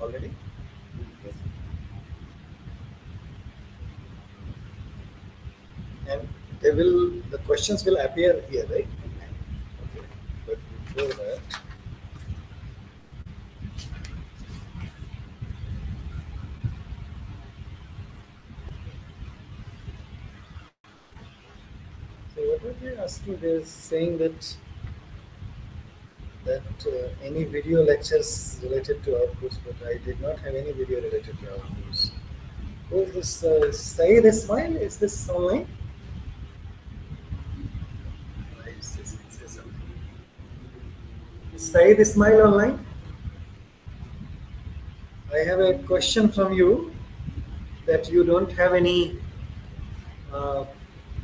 already? Yes. And the questions will appear here, right? Okay. But before that, so what are they asking? They're saying that any video lectures related to our course, but I did not have any video related to our course. Who is this? Saeed Ismail? Is this online? Say something. Is Saeed Ismail online? I have a question from you that you don't have any uh,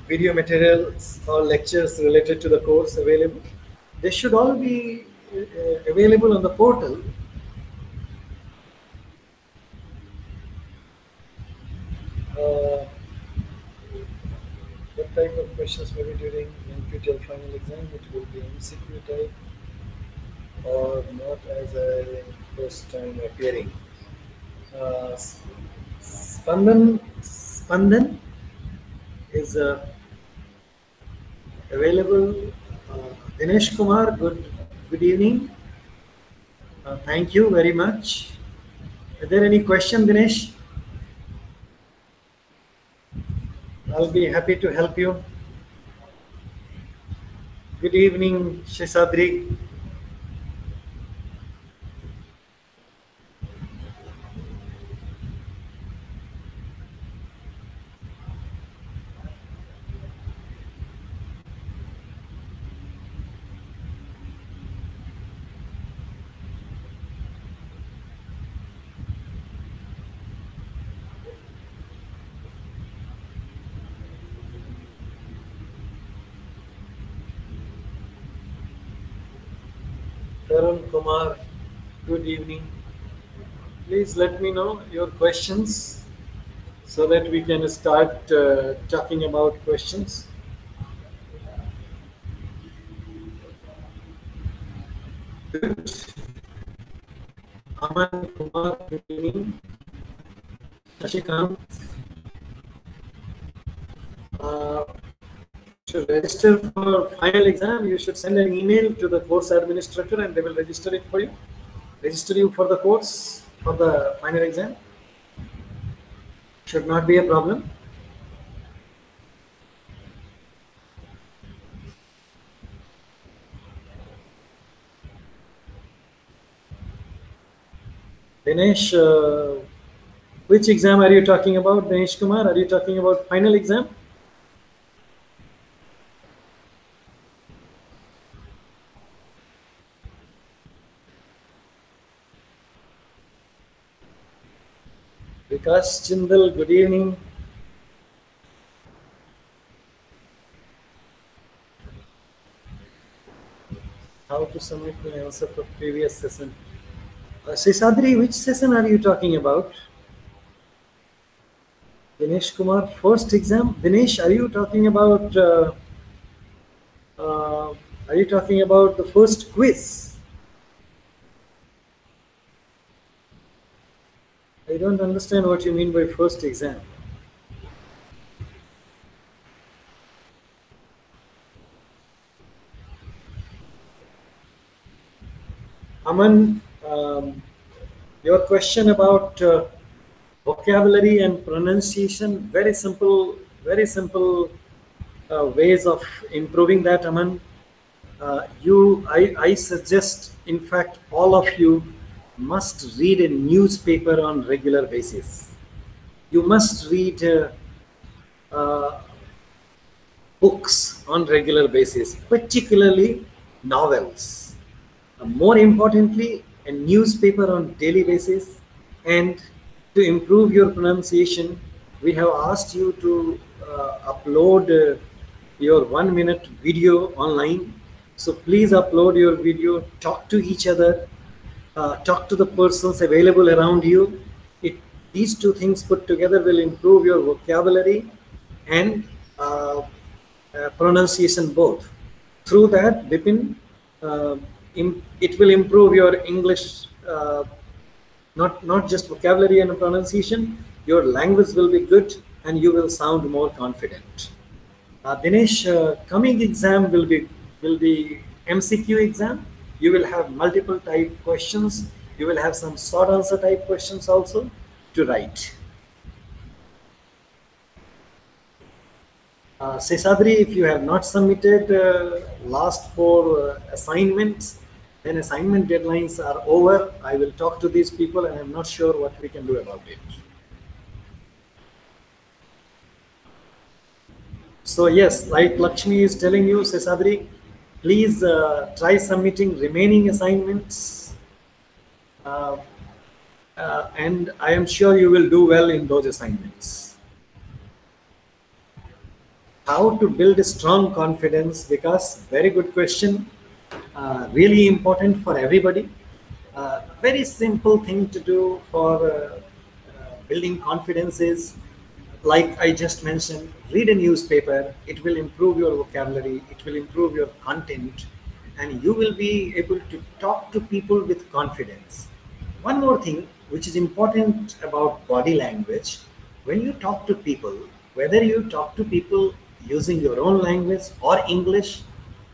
video materials or lectures related to the course available. They should all be available on the portal. Uh, what type of questions maybe during NPTEL final exam? It will be MCQ type or not as a first time appearing. Spandan is available. Dinesh Kumar, good evening. Thank you very much. Is there any question, Dinesh? I'll be happy to help you. Good evening, Shesadri. Tarun Kumar, good evening. Please let me know your questions so that we can start talking about questions. Good. Aman Kumar, good evening. Shashikant. To register for final exam, you should send an email to the course administrator and they will register it for you. Register you for the course for the final exam. Should not be a problem. Dinesh, which exam are you talking about, Dinesh Kumar? Are you talking about final exam? Vikas Chindal, good evening. How to submit my answer for previous session? Sisadri, which session are you talking about? Dinesh Kumar, first exam. Dinesh, are you talking about? Are you talking about the first quiz? I don't understand what you mean by first exam. Aman, your question about vocabulary and pronunciation, very simple ways of improving that, Aman. I suggest, in fact, all of you must read a newspaper on regular basis. You must read books on regular basis, particularly novels. More importantly, a newspaper on daily basis. And to improve your pronunciation, we have asked you to upload your 1 minute video online. So please upload your video, talk to each other, talk to the persons available around you. These two things put together will improve your vocabulary and pronunciation both. Through that, Bipin, it will improve your English Not just vocabulary and pronunciation. Your language will be good, and you will sound more confident. Dinesh, coming exam will be MCQ exam. You will have multiple type questions. You will have some short answer type questions also to write. Sesadri, if you have not submitted last four assignments, then assignment deadlines are over. I will talk to these people, and I'm not sure what we can do about it. So yes, like Lakshmi is telling you, Sesadri, please try submitting remaining assignments, uh, and I am sure you will do well in those assignments. How to build a strong confidence? Because very good question, really important for everybody. Very simple thing to do for building confidence is, like I just mentioned, read a newspaper. It will improve your vocabulary, it will improve your content, and you will be able to talk to people with confidence. One more thing which is important about body language, when you talk to people, whether you talk to people using your own language or English,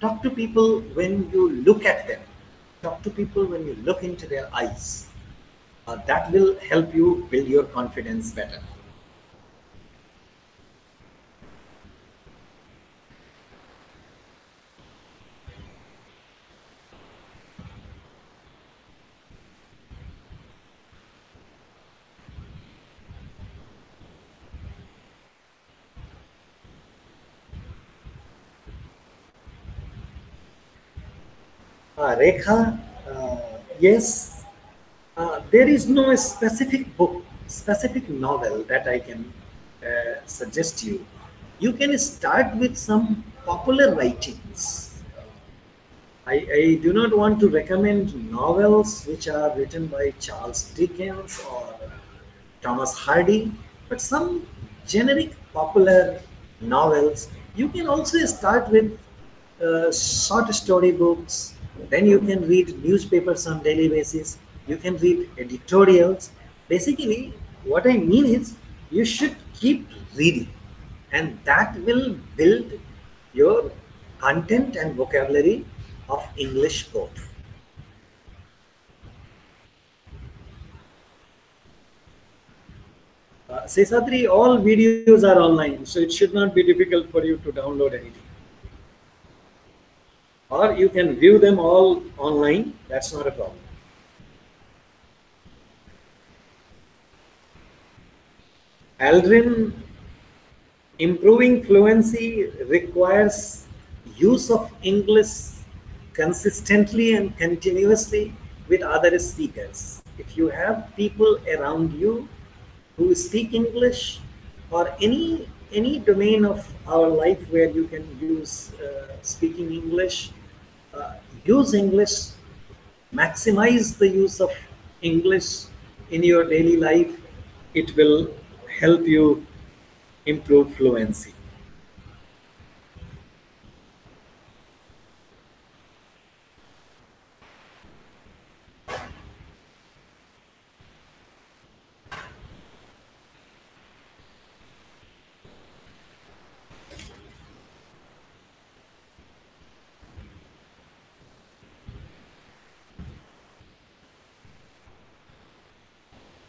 talk to people when you look at them, talk to people when you look into their eyes. That will help you build your confidence better. Rekha, yes, there is no specific book, specific novel that I can suggest you. You can start with some popular writings. I do not want to recommend novels which are written by Charles Dickens or Thomas Hardy, but some generic popular novels. You can also start with short story books. Then you can read newspapers on daily basis. You can read editorials. Basically, what I mean is you should keep reading, and that will build your content and vocabulary of English both. Sesadri, all videos are online, so it should not be difficult for you to download anything. Or you can view them all online, that's not a problem. Aldrin, improving fluency requires use of English consistently and continuously with other speakers. If you have people around you who speak English, or any domain of our life where you can use speaking English, uh, use English, maximize the use of English in your daily life. It will help you improve fluency.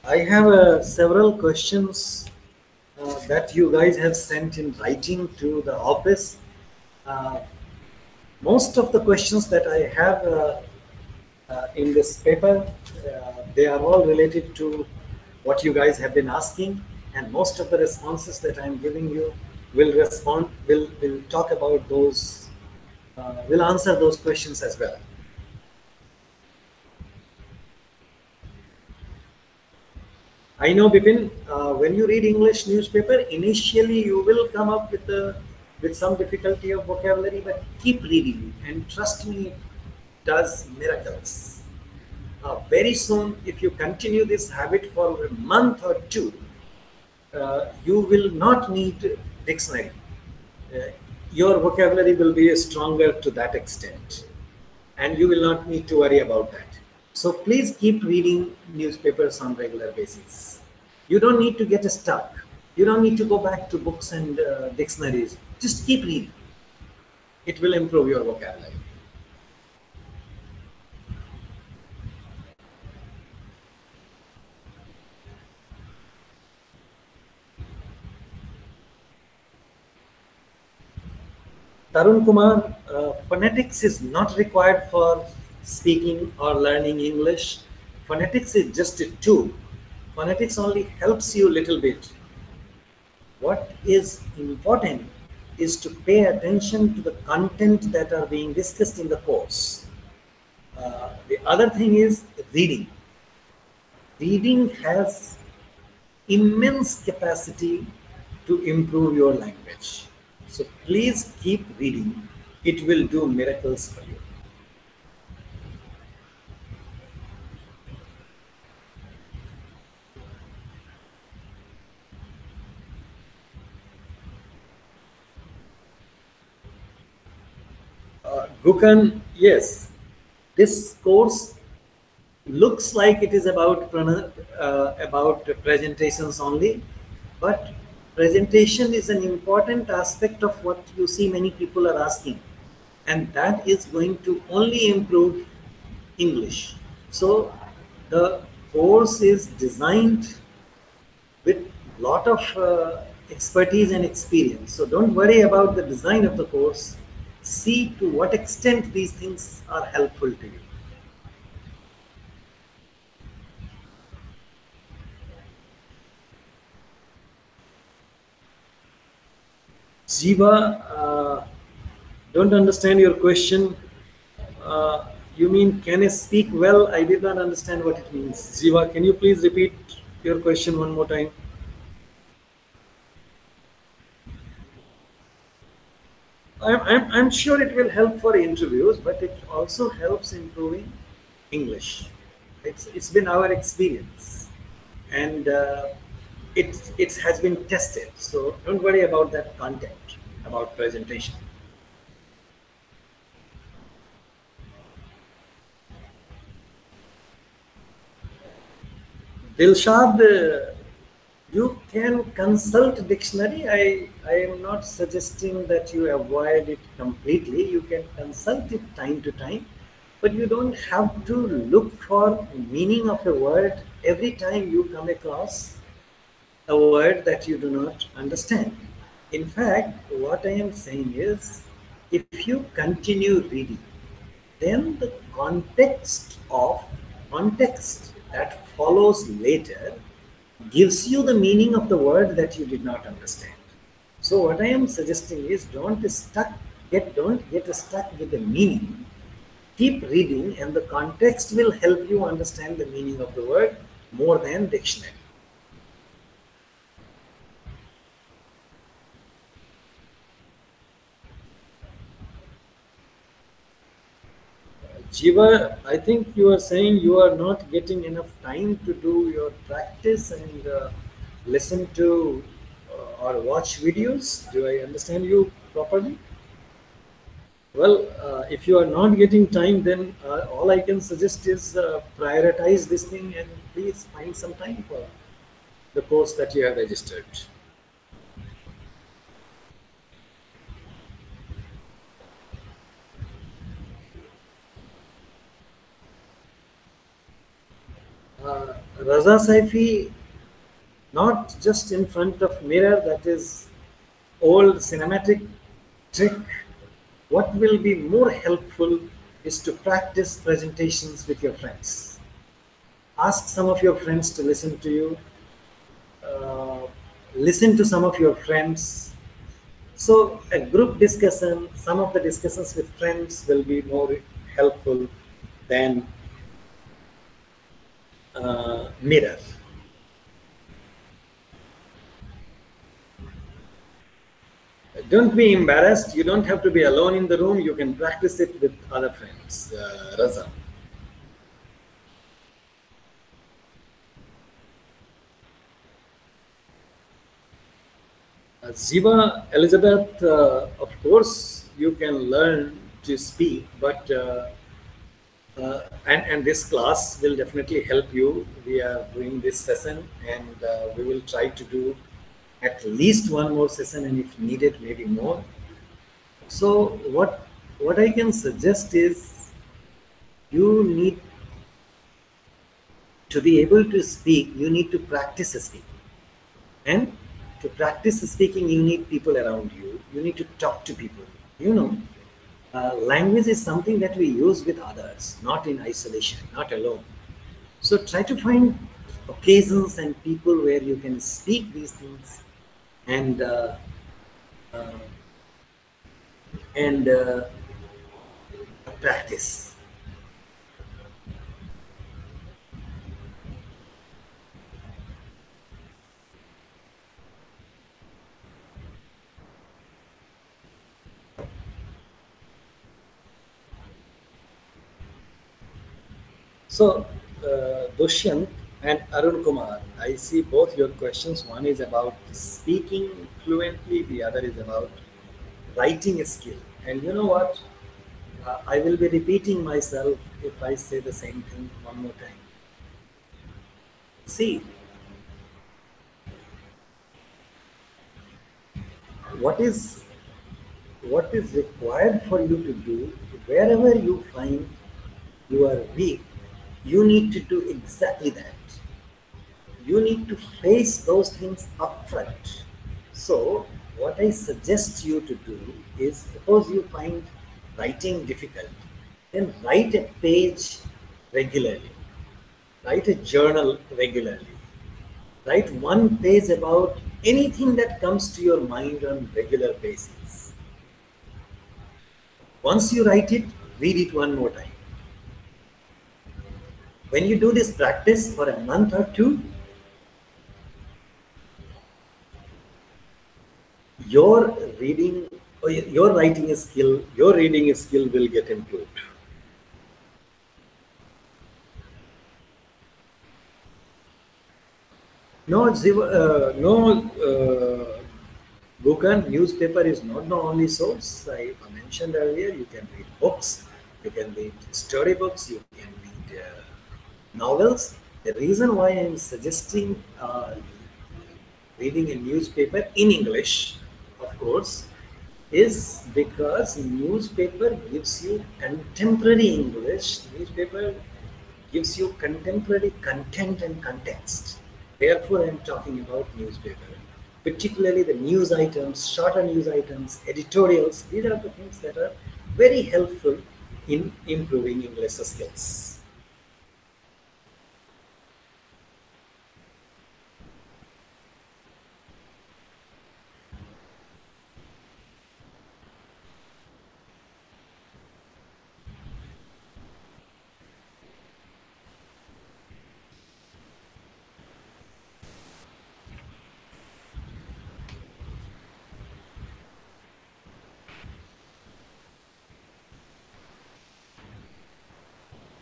I have several questions that you guys have sent in writing to the office. Uh, Most of the questions that I have in this paper, they are all related to what you guys have been asking, and most of the responses that I'm giving you will talk about those, will answer those questions as well. I know, Bipin, when you read English newspaper, initially you will come up with some difficulty of vocabulary, but keep reading and trust me, it does miracles. Very soon, if you continue this habit for a month or two, you will not need dictionary. Uh, your vocabulary will be stronger to that extent, and you will not need to worry about that. So please keep reading newspapers on regular basis. You don't need to get stuck. You don't need to go back to books and dictionaries. Just keep reading. It will improve your vocabulary. Tarun Kumar, phonetics is not required for speaking or learning English. Phonetics is just a tool. Phonetics only helps you a little bit. What is important is to pay attention to the content that are being discussed in the course. The other thing is reading. Reading has immense capacity to improve your language. So please keep reading. It will do miracles for you. Gukan, yes, this course looks like it is about presentations only, but presentation is an important aspect of what you see many people are asking, and that is going to only improve English. So the course is designed with lot of expertise and experience. So don't worry about the design of the course. See to what extent these things are helpful to you. Jiva, don't understand your question. You mean can I speak well? I did not understand what it means. Jiva, can you please repeat your question one more time? I'm sure it will help for interviews, but it also helps improving English. It's been our experience, and it has been tested. So don't worry about that content, about presentation. Dilshad, you can consult dictionary. I am not suggesting that you avoid it completely. You can consult it time to time, but you don't have to look for meaning of a word every time you come across a word that you do not understand. In fact, what I am saying is, if you continue reading, then the context that follows later gives you the meaning of the word that you did not understand. So what I am suggesting is don't get stuck with the meaning. Keep reading and the context will help you understand the meaning of the word more than dictionary. Jiva, I think you are saying you are not getting enough time to do your practice and listen to or watch videos. Do I understand you properly? Well, if you are not getting time, then all I can suggest is prioritize this thing and please find some time for the course that you have registered. Raza Saifi, not just in front of mirror, that is old cinematic trick. What will be more helpful is to practice presentations with your friends. Ask some of your friends to listen to you. Uh, Listen to some of your friends. So a group discussion, some of the discussions with friends will be more helpful than mirror. Don't be embarrassed. You don't have to be alone in the room. You can practice it with other friends. Raza. Ziva, Elizabeth, of course, you can learn to speak, but And this class will definitely help you. We are doing this session, and we will try to do at least one more session, and if needed, maybe more. So what I can suggest is you need to be able to speak. You need to practice speaking, and to practice speaking, you need people around you. You need to talk to people. You know, language is something that we use with others, not in isolation, not alone. So try to find occasions and people where you can speak these things and uh, and practice. So, Dushyant and Arun Kumar, I see both your questions. One is about speaking fluently, the other is about writing a skill. And you know what? I will be repeating myself if I say the same thing one more time. See, what is what is required for you to do wherever you find you are weak, you need to do exactly that. You need to face those things upfront. So, what I suggest you to do is suppose you find writing difficult, then write a page regularly, write a journal regularly, write one page about anything that comes to your mind on regular basis. Once you write it, read it one more time. When you do this practice for a month or two, your reading or your writing skill, your reading skill will get improved. No, book and newspaper is not the only source. I mentioned earlier, you can read books, you can read storybooks, you can read novels. The reason why I'm suggesting reading a newspaper in English, of course, is because newspaper gives you contemporary English. Newspaper gives you contemporary content and context. Therefore, I'm talking about newspaper, particularly the news items, shorter news items, editorials. These are the things that are very helpful in improving English skills.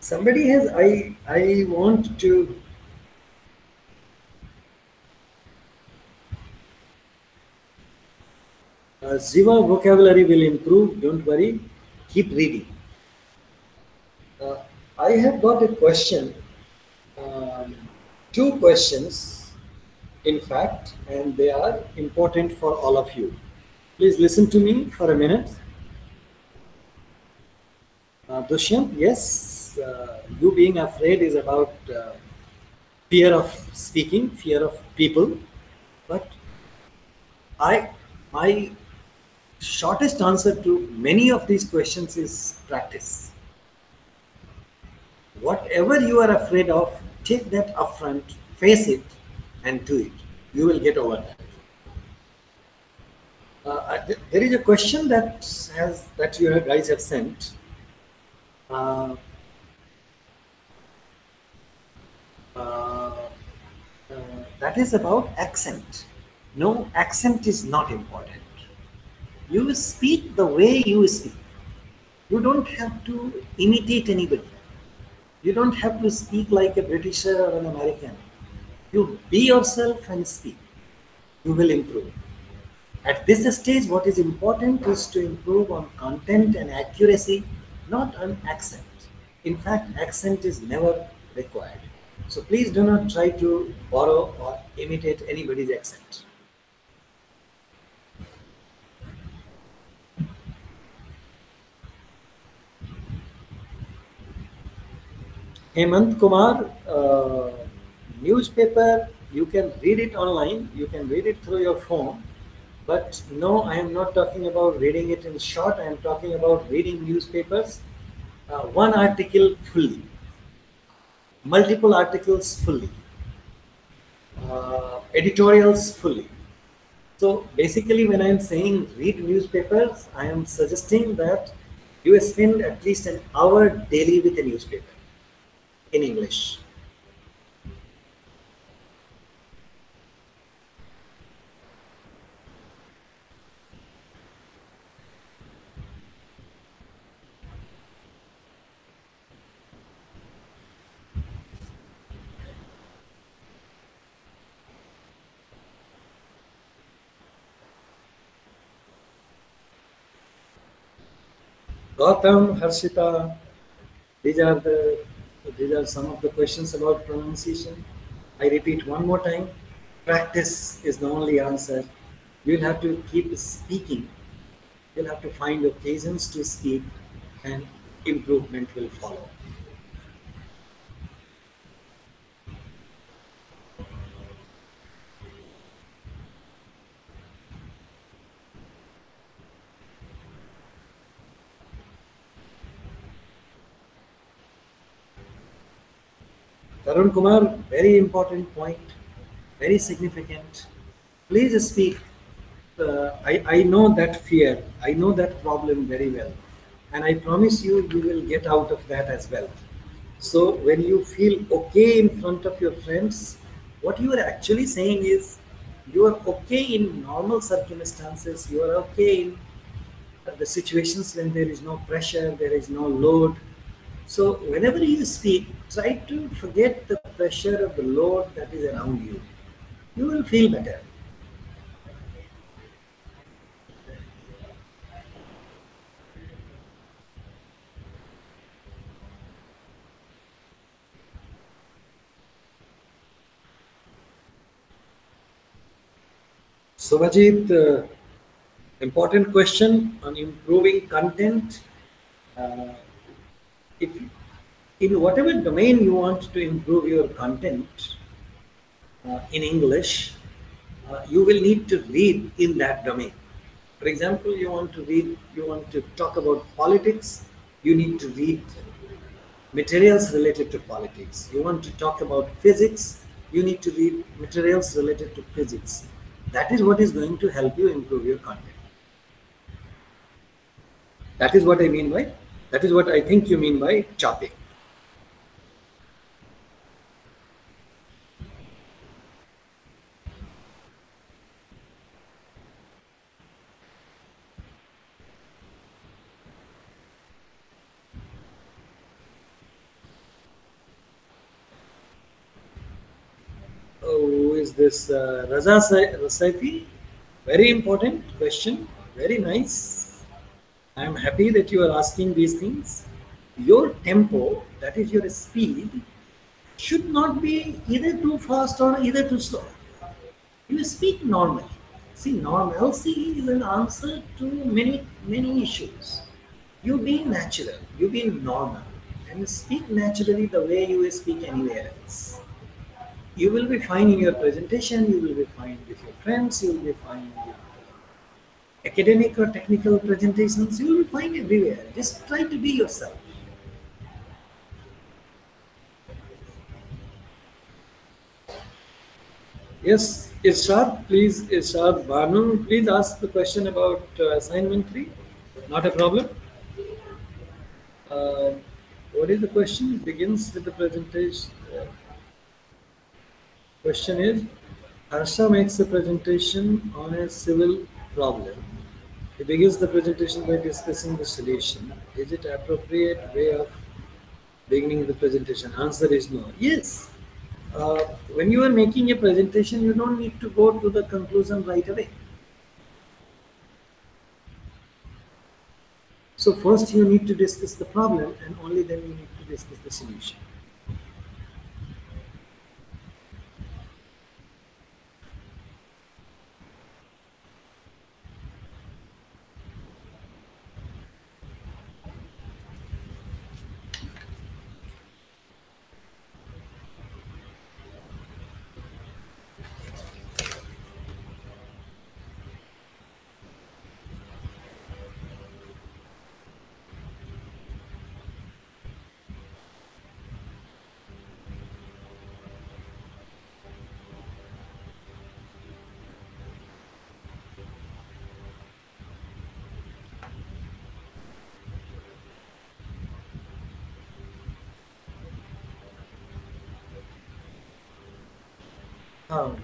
Somebody has I want to Ziva vocabulary will improve. Don't worry. Keep reading. Uh, I have got a question, um, two questions, in fact, and they are important for all of you. Please listen to me for a minute. Dushyant, yes, you being afraid is about fear of speaking, fear of people, but I, my shortest answer to many of these questions is practice. Whatever you are afraid of, take that upfront, face it, and do it. You will get over that. There is a question that you guys have sent. Uh, uh, that is about accent. No, accent is not important. You speak the way you speak. You don't have to imitate anybody. You don't have to speak like a Britisher or an American. You be yourself and speak. You will improve. At this stage, what is important is to improve on content and accuracy, not on accent. In fact, accent is never required. So please do not try to borrow or imitate anybody's accent. Hemant Kumar, newspaper, you can read it online, you can read it through your phone. But no, I am not talking about reading it in short, I am talking about reading newspapers, one article fully, multiple articles fully, editorials fully. So basically, when I am saying read newspapers, I am suggesting that you spend at least an hour daily with a newspaper in English. Gautam, Harshita, these are the these are some of the questions about pronunciation. I repeat one more time. Practice is the only answer. You'll have to keep speaking. You'll have to find occasions to speak, and improvement will follow. Tarun Kumar, very important point, very significant. Please speak. I know that fear, I know that problem very well, and I promise you, you will get out of that as well. So, when you feel okay in front of your friends, what you are actually saying is you are okay in normal circumstances, you are okay in the situations when there is no pressure, there is no load. So, whenever you speak, try to forget the pressure of the load that is around you. You will feel better. Subhajit, important question on improving content. Uh, if in whatever domain you want to improve your content in English, you will need to read in that domain. For example, you want to talk about politics, you need to read materials related to politics. You want to talk about physics, you need to read materials related to physics. That is what is going to help you improve your content. That is what I mean by, that is what I think you mean by chopping. Oh, who is this? Raza Saifi? Very important question. Very nice. I am happy that you are asking these things. Your tempo, that is your speed, should not be either too fast or either too slow. You speak normally. See, normalcy is an answer to many issues. You be natural, you be normal, and speak naturally the way you speak anywhere else. You will be fine in your presentation, you will be fine with your friends, you will be fine with academic or technical presentations, you will be fine everywhere. Just try to be yourself. Yes, Irshad, please, Irshad Banu, please ask the question about assignment 3. Not a problem. Uh, what is the question? It begins with the presentation. Question is, Harsha makes a presentation on a civil problem. He begins the presentation by discussing the solution. Is it appropriate way of beginning the presentation? Answer is no. Yes. When you are making a presentation, you don't need to go to the conclusion right away. So first you need to discuss the problem, and only then you need to discuss the solution.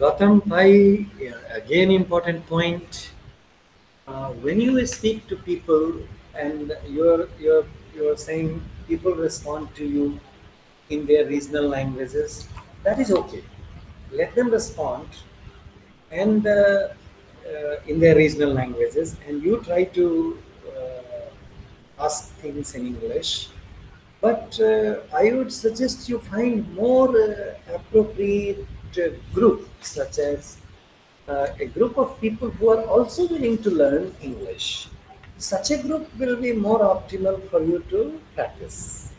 Gautam, again important point. When you speak to people and you're saying people respond to you in their regional languages, that is okay. Let them respond and in their regional languages, and you try to ask things in English. But I would suggest you find more appropriate group, such as a group of people who are also willing to learn English. Such a group will be more optimal for you to practice.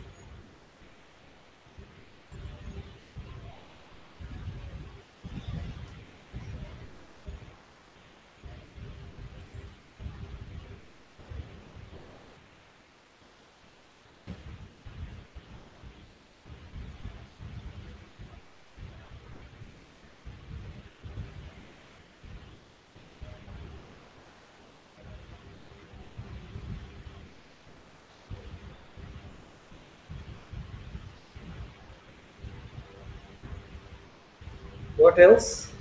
What else?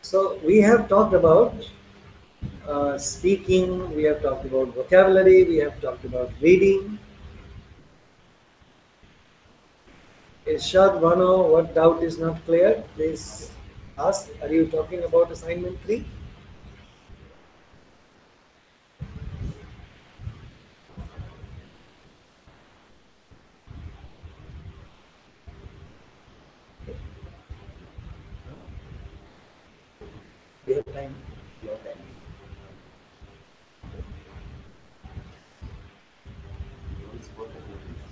So we have talked about speaking, we have talked about vocabulary, we have talked about reading. Irshad Vano, what doubt is not clear? Please ask. Are you talking about assignment 3? We have time. Your time.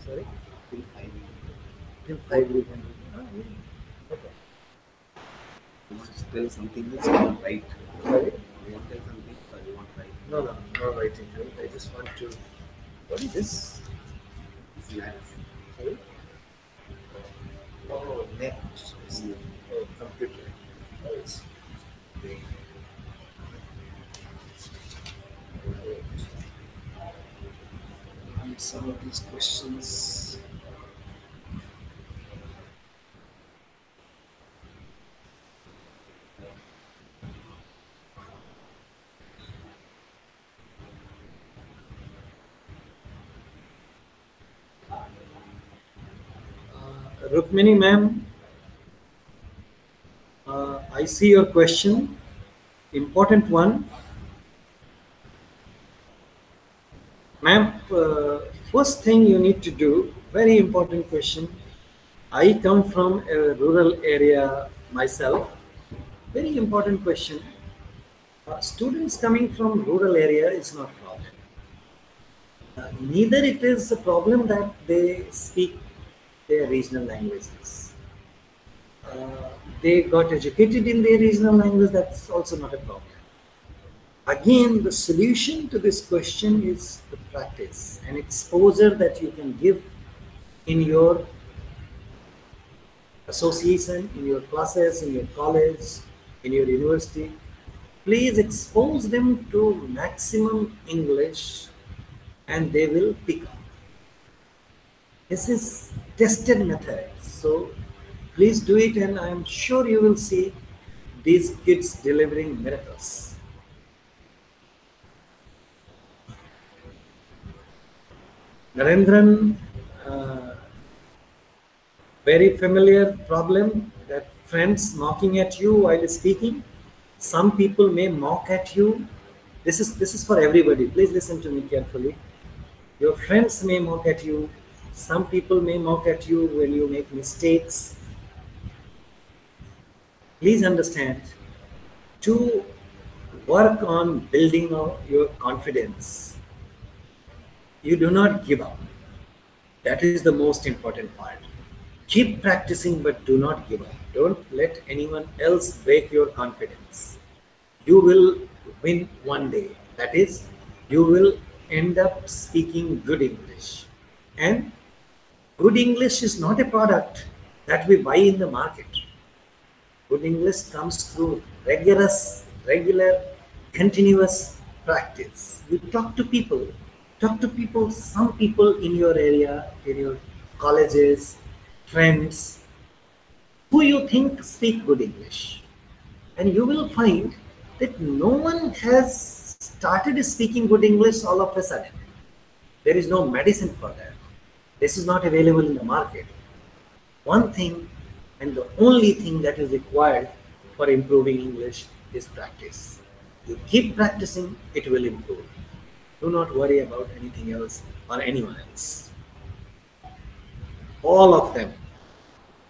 Sorry? Till 5 Till 5 we can do. Okay. You want to tell something else, you want write. Sorry? You want to tell something or you want write. No, no, no writing. I just want to. What is this? It's maths. Sorry? Oh, net. Oh, computer. Oh, it's great. And some of these questions. Rukmini ma'am, I see your question. Important one. Ma'am, first thing you need to do, very important question. I come from a rural area myself. Very important question. Students coming from rural area is not problem. Neither it is a problem that they speak their regional languages. They got educated in their regional language, that's also not a problem. Again, the solution to this question is the practice and exposure that you can give in your association, in your classes, in your college, in your university. Please expose them to maximum English and they will pick up. This is tested method. So please do it and I am sure you will see these kids delivering miracles. Narendran, very familiar problem that friends mocking at you while speaking. Some people may mock at you. This is for everybody. Please listen to me carefully. Your friends may mock at you. Some people may mock at you when you make mistakes. Please understand, to work on building your confidence, you do not give up. That is the most important part. Keep practicing, but do not give up. Don't let anyone else break your confidence. You will win one day. That is, you will end up speaking good English. And good English is not a product that we buy in the market. Good English comes through regular, continuous practice. You talk to people, some people in your area, in your colleges, friends, who you think speak good English. And you will find that no one has started speaking good English all of a sudden. There is no medicine for that. This is not available in the market. One thing and the only thing that is required for improving English is practice. You keep practicing, it will improve. Do not worry about anything else or anyone else. All of them.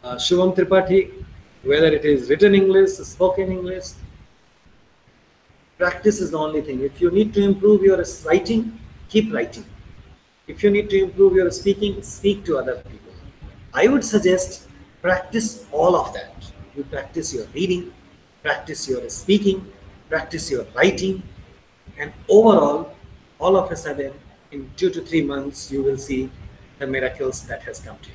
Shivam Tripathi, whether it is written English, spoken English, practice is the only thing. If you need to improve your writing, keep writing. If you need to improve your speaking, speak to other people. I would suggest practice all of that. You practice your reading, practice your speaking, practice your writing, and overall, all of a sudden, in 2 to 3 months, you will see the miracles that has come to you.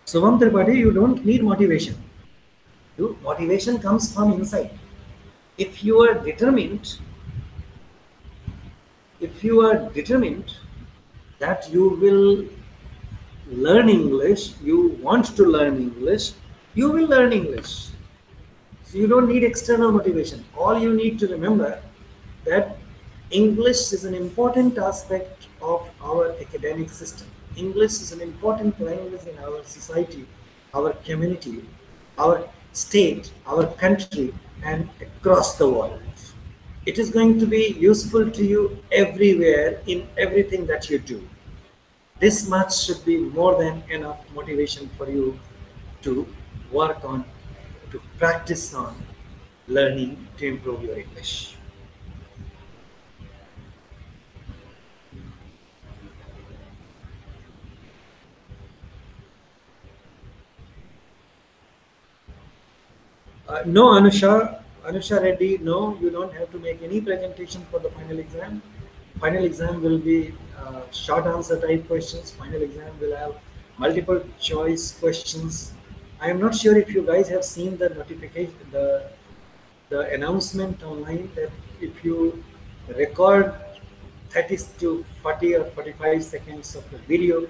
So, Vam Tripathi, you don't need motivation. Motivation comes from inside. If you are determined, if you are determined that you will learn English, you want to learn English, you will learn English. So you don't need external motivation. All you need to remember that English is an important aspect of our academic system. English is an important language in our society, our community, our state, our country, and across the world. It is going to be useful to you everywhere in everything that you do. This much should be more than enough motivation for you to work on, to practice on learning to improve your English. No, Anusha Reddy, no, you don't have to make any presentation for the final exam. Final exam will be short answer type questions. Final exam will have multiple choice questions. I am not sure if you guys have seen the notification, the announcement online that if you record 30 to 40 or 45 seconds of the video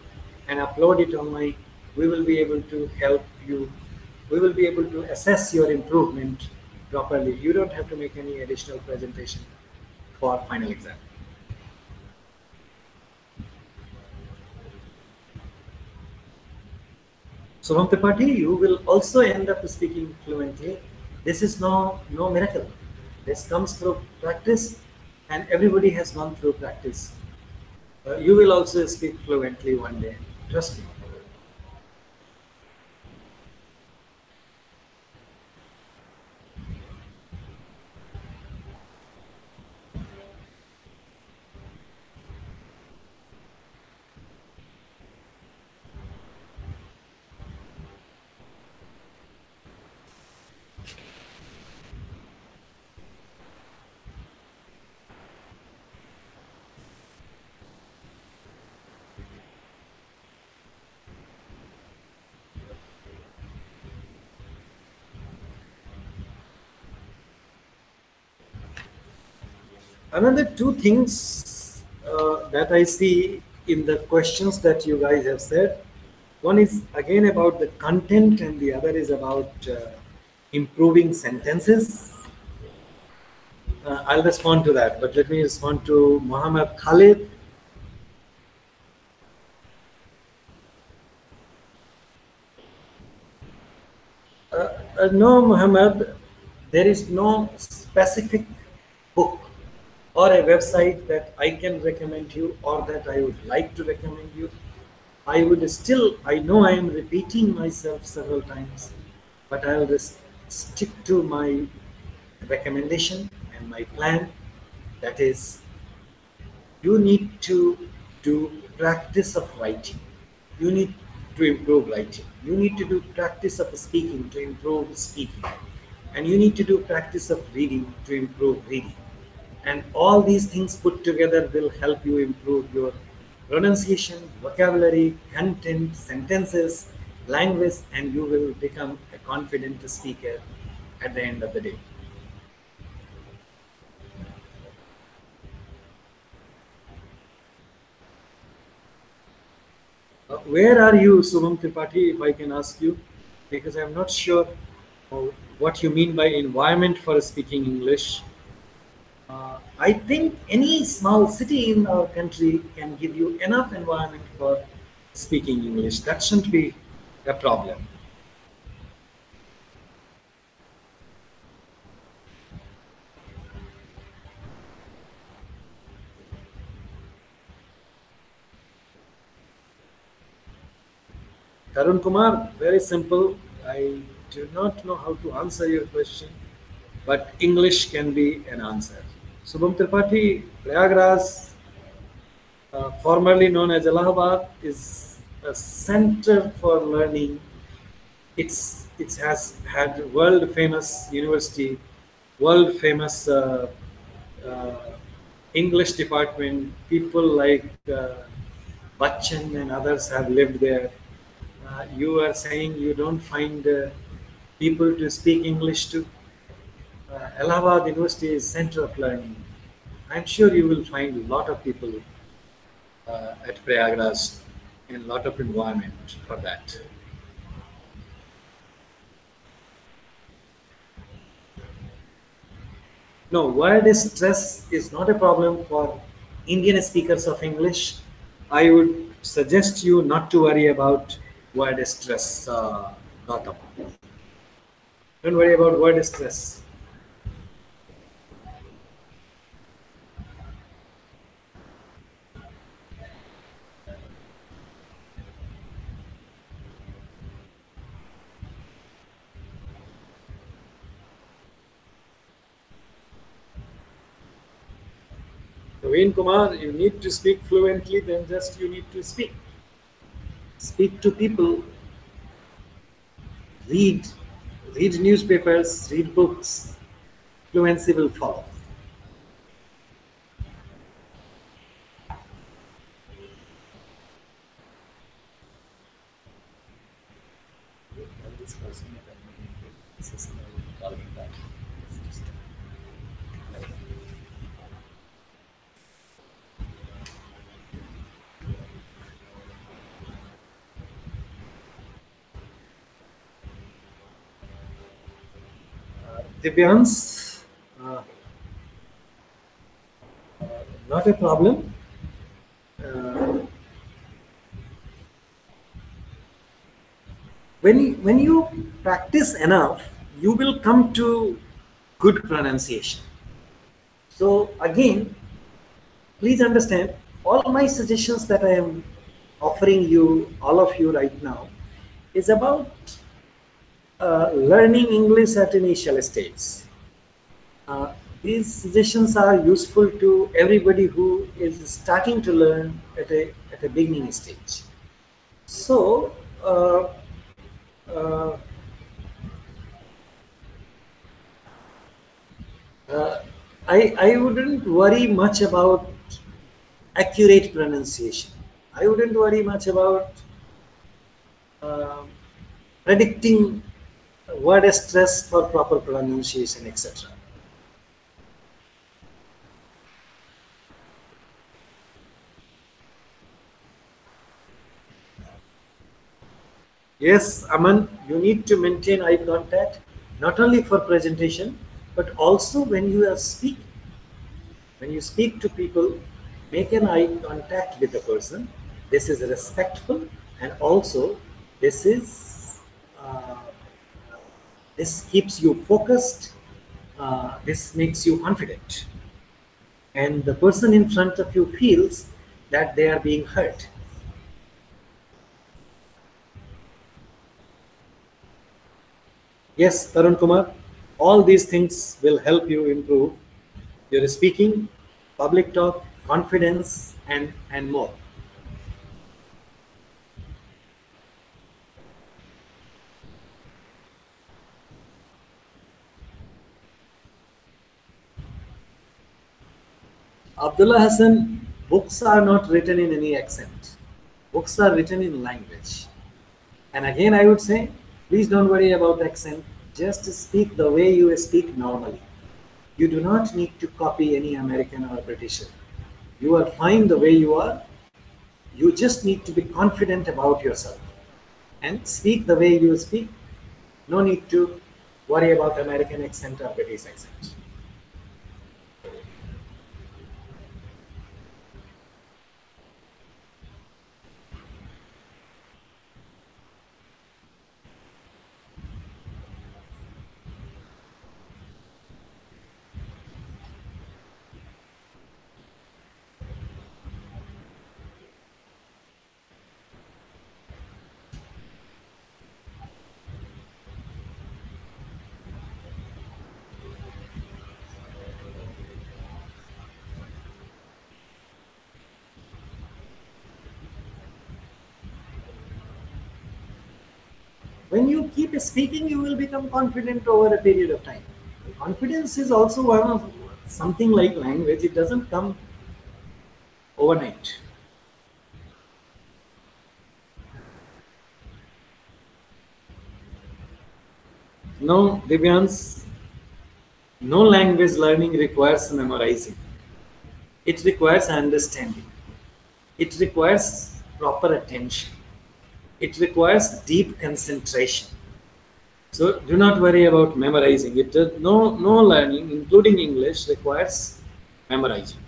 and upload it online, we will be able to help you. We will be able to assess your improvement properly. You don't have to make any additional presentation for final exam. So from Tripathi, you will also end up speaking fluently. This is no miracle. This comes through practice, and everybody has gone through practice. You will also speak fluently one day. Trust me. Another two things that I see in the questions that you guys have said. One is again about the content, and the other is about improving sentences. I'll respond to that, but let me respond to Muhammad Khalid. No, Muhammad, there is no specific book or a website that I can recommend you or that I would like to recommend you. I would still, I know I am repeating myself several times, but I will stick to my recommendation and my plan. That is, you need to do practice of writing. You need to improve writing. You need to do practice of speaking to improve speaking. And you need to do practice of reading to improve reading. And all these things put together will help you improve your pronunciation, vocabulary, content, sentences, language, and you will become a confident speaker at the end of the day. Where are you, Subham Tripathi, if I can ask you? Because I'm not sure uh, what you mean by environment for speaking English. I think any small city in our country can give you enough environment for speaking English. That shouldn't be a problem. Karun Kumar, very simple. I do not know how to answer your question, but English can be an answer. Subham Tripathi, Prayagraj, formerly known as Allahabad, is a center for learning. It has had world famous university, world famous uh, English department. People like Bachchan and others have lived there. You are saying you don't find people to speak English to. Allahabad University is center of learning. I'm sure you will find a lot of people at Prayagraj and a lot of environment for that. No, word stress is not a problem for Indian speakers of English. I would suggest you not to worry about word stress, Gautam. Don't worry about word stress. Naveen Kumar, you need to speak fluently, then just you need to speak. Speak to people, read, read newspapers, read books. Fluency will follow. This person that I'm looking for, this is calling back. It's just, Divyans, uh, not a problem. Uh, when you practice enough, you will come to good pronunciation. So again, please understand all my suggestions that I am offering you, all of you right now, is about learning English at initial stage. Uh, these suggestions are useful to everybody who is starting to learn at a beginning stage. So, uh, uh, I wouldn't worry much about accurate pronunciation. I wouldn't worry much about uh, predicting word stress for proper pronunciation, etc. Yes, Aman, you need to maintain eye contact not only for presentation but also when you are speaking. When you speak to people, make an eye contact with the person. This is respectful and also this is uh, This keeps you focused. This makes you confident. And the person in front of you feels that they are being heard. Yes, Tarun Kumar, all these things will help you improve your speaking, public talk, confidence, and more. Abdullah Hassan, books are not written in any accent. Books are written in language. And again, I would say, please don't worry about accent. Just speak the way you speak normally. You do not need to copy any American or Britisher. You are fine the way you are. You just need to be confident about yourself and speak the way you speak. No need to worry about American accent or British accent. When you keep speaking, you will become confident over a period of time. Confidence is also one of something like language. It doesn't come overnight. No, Divyans, no language learning requires memorizing. It requires understanding. It requires proper attention. It requires deep concentration. So do not worry about memorizing. No learning, including English, requires memorizing.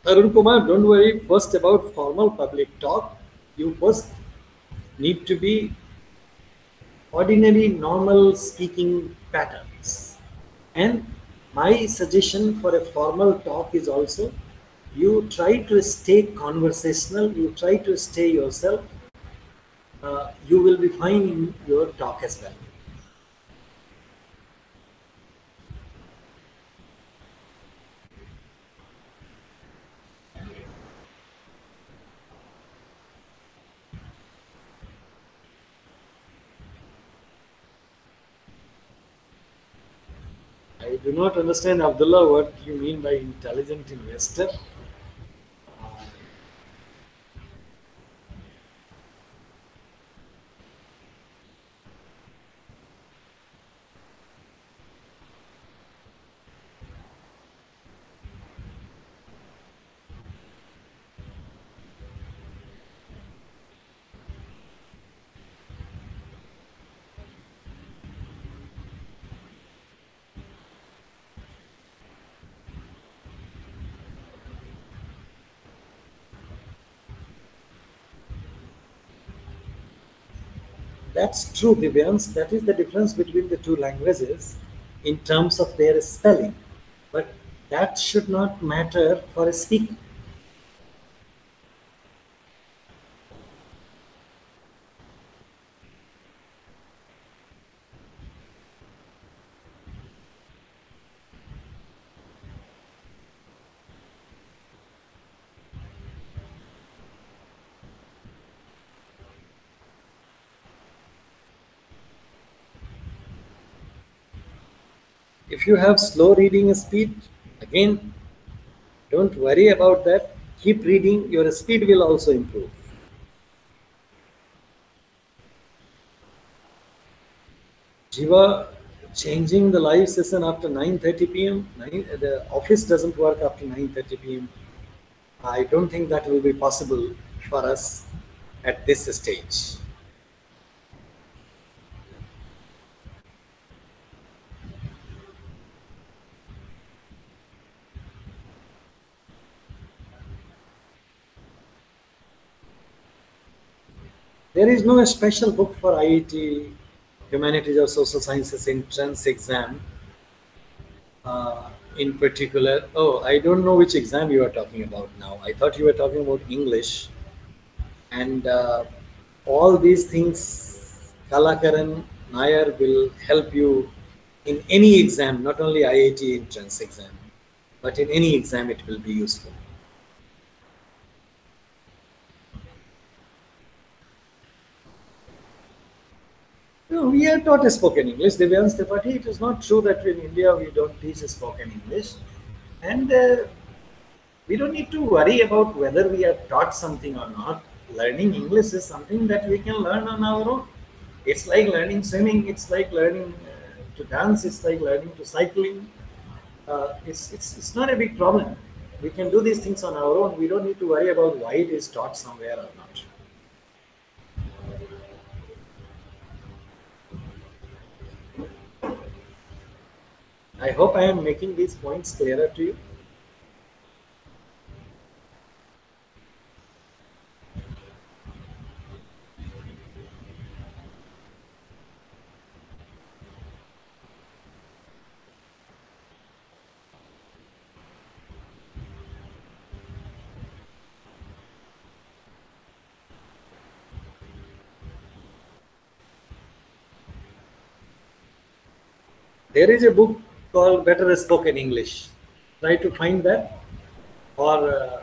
Arun Kumar, don't worry first about formal public talk. You first need to be ordinary, normal speaking patterns. And my suggestion for a formal talk is also you try to stay conversational, you try to stay yourself, you will be fine in your talk as well. I do not understand, Abdullah, what you mean by intelligent investor. That's true, Divyans. That is the difference between the two languages in terms of their spelling. But that should not matter for speaking. If you have slow reading speed, again, don't worry about that. Keep reading, your speed will also improve. Jiva, changing the live session after 9:30 p.m. The office doesn't work after 9:30 p.m. I don't think that will be possible for us at this stage. There is no special book for IET, Humanities or Social Sciences entrance exam in particular. Oh, I don't know which exam you are talking about now. I thought you were talking about English. And all these things, Kalakaran Nair will help you in any exam, not only IIT entrance exam, but in any exam it will be useful. No, we are taught a spoken English. Devyan Tripathi, it is not true that in India we don't teach a spoken English. And we don't need to worry about whether we are taught something or not. Learning English is something that we can learn on our own. It's like learning swimming, it's like learning to dance, it's like learning to cycling. It's not a big problem. We can do these things on our own. We don't need to worry about why it is taught somewhere or not. I hope I am making these points clearer to you. There is a book called Better Spoken English. Try to find that. Or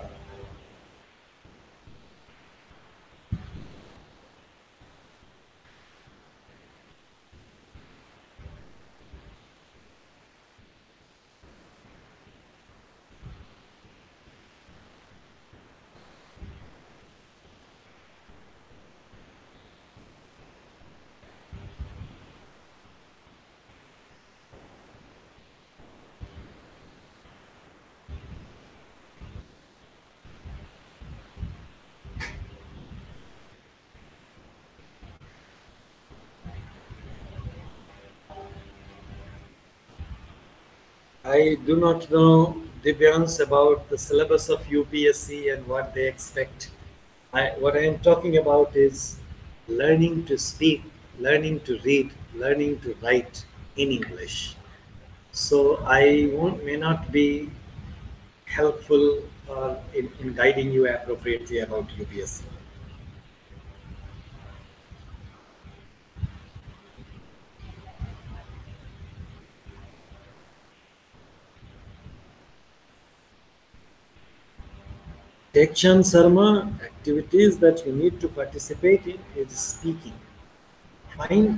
I do not know Divyans about the syllabus of UPSC and what they expect. What I am talking about is learning to speak, learning to read, learning to write in English. So I may not be helpful in guiding you appropriately about UPSC. Tekshan Sarma, activities that you need to participate in is speaking.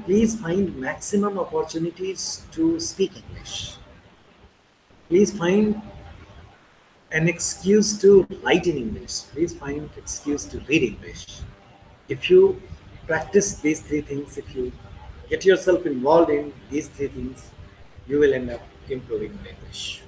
Please find maximum opportunities to speak English. Please find an excuse to write in English. Please find excuse to read English. If you practice these three things, if you get yourself involved in these three things, you will end up improving your English.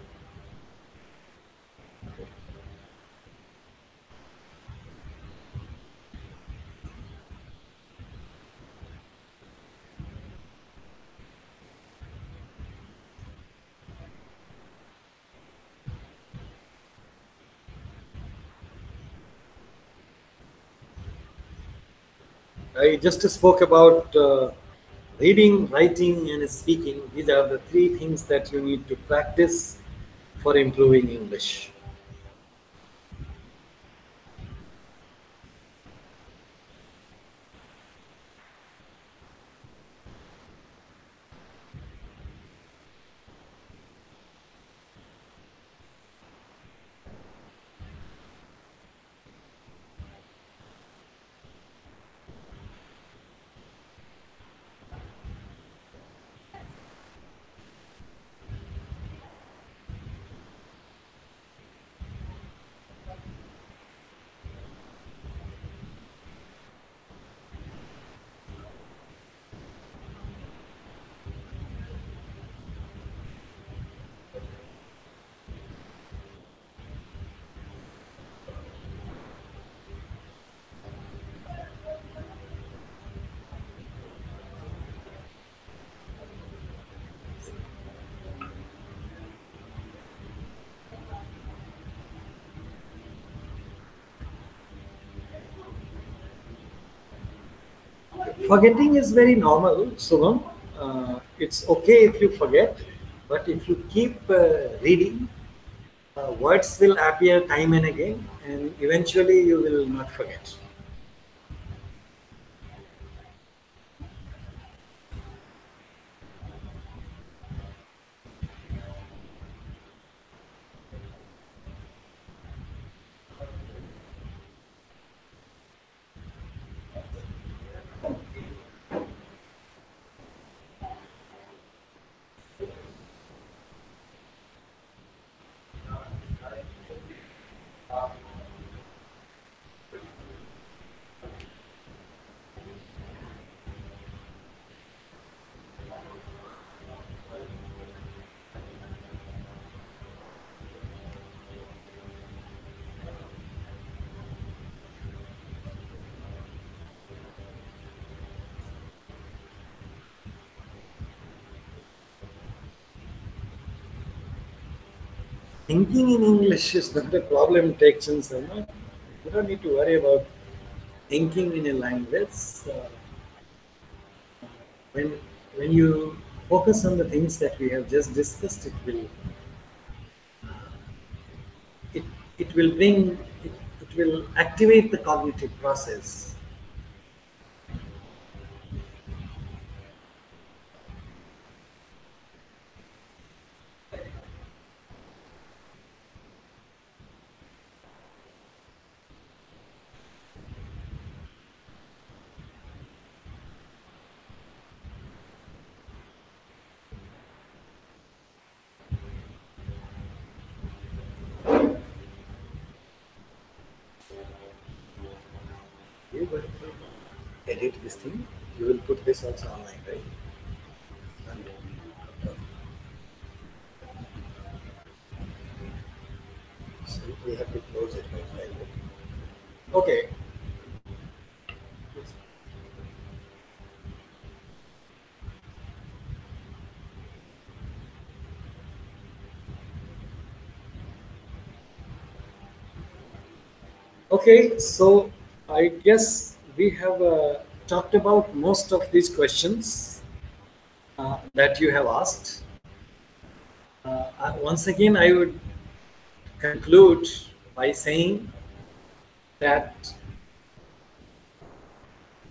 I just spoke about reading, writing, and speaking. These are the three things that you need to practice for improving English. Forgetting is very normal, Subham. It's okay if you forget, but if you keep reading, words will appear time and again, and eventually you will not forget. Thinking in English is not a problem, Tekshan Sharma. You don't need to worry about thinking in a language. Uh, when when you focus on the things that we have just discussed, it, it will bring it will activate the cognitive process. You will edit this thing. You will put this also online, right? So we have to close it right? Okay. Okay, so I guess we have talked about most of these questions that you have asked. Once again, I would conclude by saying that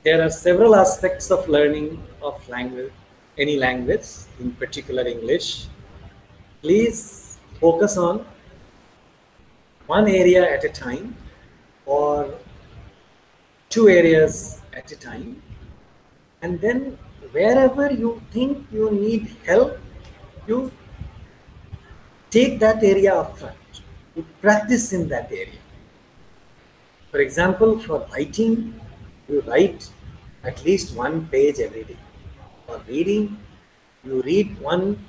there are several aspects of learning of language, any language, in particular English. Please focus on one area at a time or two areas at a time, and then wherever you think you need help, you take that area up front. You practice in that area. For example, for writing, you write at least one page every day. For reading, you read one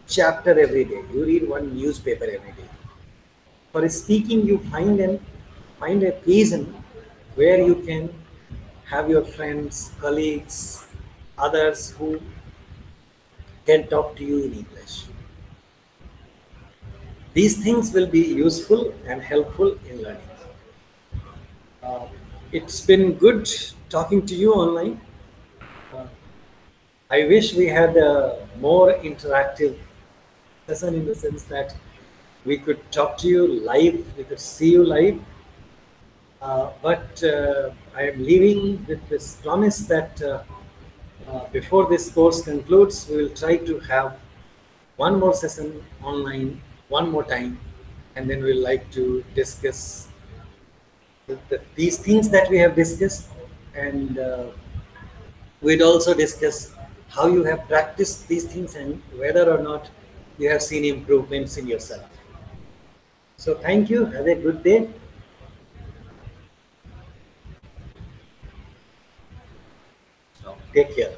chapter every day. You read one newspaper every day. For speaking, you find a reason where you can have your friends, colleagues, others who can talk to you in English. These things will be useful and helpful in learning. Uh, it's been good talking to you online. Uh, I wish we had a more interactive session in the sense that we could talk to you live, we could see you live. But I am leaving with this promise that before this course concludes, we will try to have one more session online, one more time, and then we'll like to discuss these things that we have discussed, and we'd also discuss how you have practiced these things and whether or not you have seen improvements in yourself. So thank you. Have a good day. Stop. Take care.